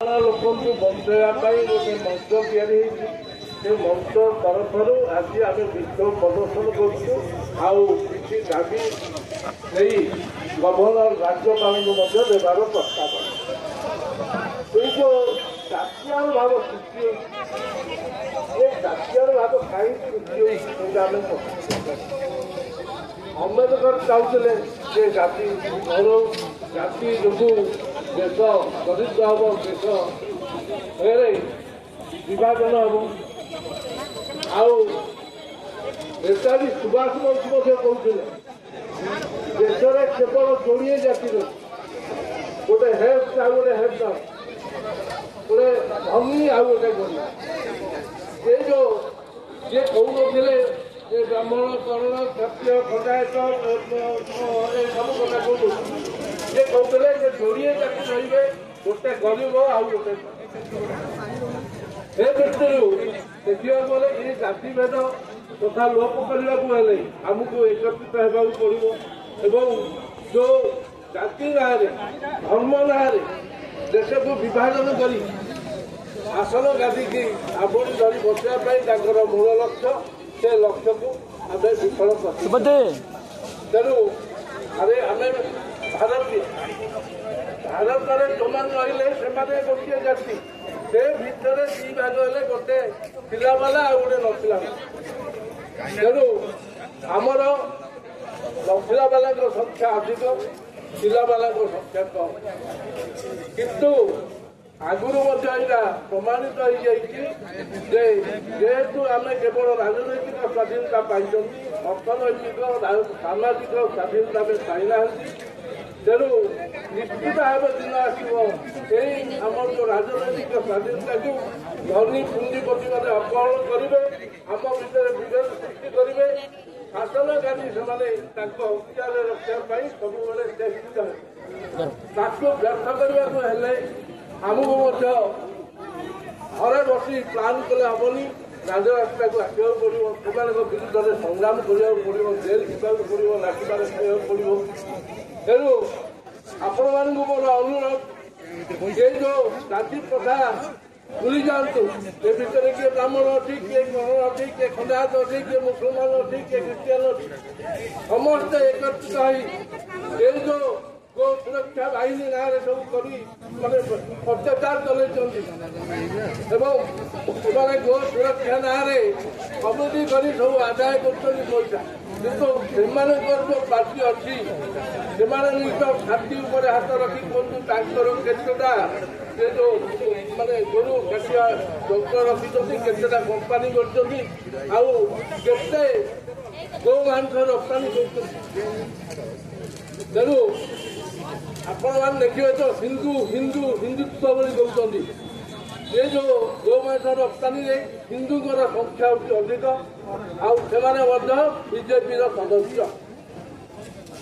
लोक बंचाई गोटे मंच तैयारी मंच तरफ आज आम विक्षोभ प्रदर्शन करुँ दाबी नहीं गवर्नर राज्यपाल देवार प्रस्ताव जो जातीय भाव सृष्टि जातीय भाव कहीं सृष्टि आम अम्बेडकर चाहते जाति जाति जो देश दरिद्र हम देश विभाजन हम आचारी सुभाष बोस कहते देश में केवल जोड़े जाति गोटे हेल्थ आ गए हेल्थ गोटे धनी आ गए गरीब ये जो ये कहते ब्राह्मण कर्ण क्षत्रिय खंडायत ये सब कथा कहते जोड़े जाति रही गोटे गरीब आउ गोटे देखा गले ये जातिभेद तथा लोप करने आमको एकत्रित होगा पड़ो जो जाति ना धर्म ना देश को विभाजन कर आसन गादी की आवड़ी धरी बसाई मूल लक्ष्य से लक्ष्य को आम विफल कर तेणु अरे आम भारत में जो रही गोटे जाति से भितर दी भाग है गोटे पिलावाला आ गोटे नथिला तेणु आमर नथिलावाला संख्या अधिक पिलावाला संख्या कम किंतु आगुरी प्रमाणित हो जेहेतु आम केवल राजनैतिक स्वाधीनता पाई अर्थनैतिक सामाजिक स्वाधीनता पाईना तेणु निश्चित भाव दिन आसम जो राजनैतिक स्वाधीनता को धनी पुंजीपति मैंने अपहरण करेंगे आम भर विभेद सृष्टि करेंगे शासन गादी से अख्तियार रखापी सब चेष्टित व्यर्थ करने आमको घरे बसी प्लान कले हेनी राजरास्ता को आसवाक पड़ो से विरुद्ध में संग्राम करा पड़ो जेल जीवा पड़ो लाठीमार पड़ो तेणु आपण मान मोर अनुरोध ये जो जाति प्रथा भूली जातु ये भितर किए ब्राह्मण अच्छी किए कर्ण अच्छी किए खंडायत अच्छी किए मुसलमान अच्छी किए ख्रीष्टियान अच्छी समस्ते एकत्रित ये जो गो सुरक्षा बाहिनी ना सब कर अत्याचार चलते गो सुरक्षा ना कमिटी कर सब आदाय कर पैसा किंतु जो पार्टी अच्छी से निज छाती हाथ रखी कहूँ केतटा से जो माने गोरु काटिया डॉक्टर रखी केतटा कंपानी करते गो मांस रप्तानी कर तेणु आपण मैंने देखिए तो हिंदू हिंदू हिंदुत्व कहते ये जो गो मांस रप्तानी हिंदूंर संख्या अधिक बीजेपी सदस्य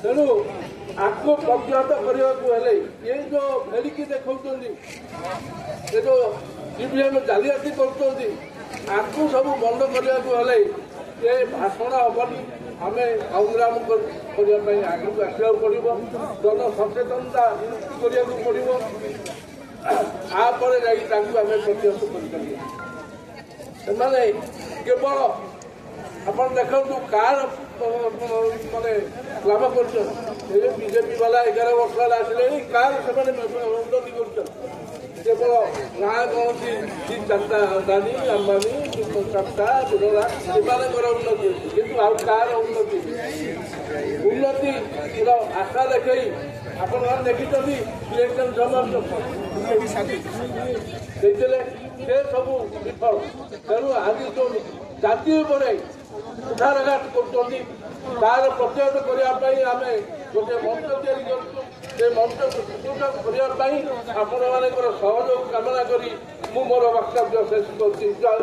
तेणु आपको प्रतिहत करने ये जो फेरिकी देखा ये जो ईवीएम जालियाती कर सब बंद करने ये भाषण हेनी आम संग्राम करने आगे आसवाक पड़ो जन सचेतनता करने पड़ो आपर आम प्रतिहत कर केवल आप देखु कार माने लाभ कर बीजेपी वाला 11 वर्ष वाला आसिले कार से उन्नति कर केवल गाँ कहती दी 4टा अदानी अंबानी 4टा बिरला उन्नति किंतु आउ कार उन्नति आशा देखई आपण देखी इलेक्शन समय से सब विफल तेणु आज जो जाति उद्धारघाट कर प्रतिहत करने आम गोटे मंच या मंच प्रस्तुत करने आपण मान सहयोग कामना करी मोर वक्तव्य शेष कर।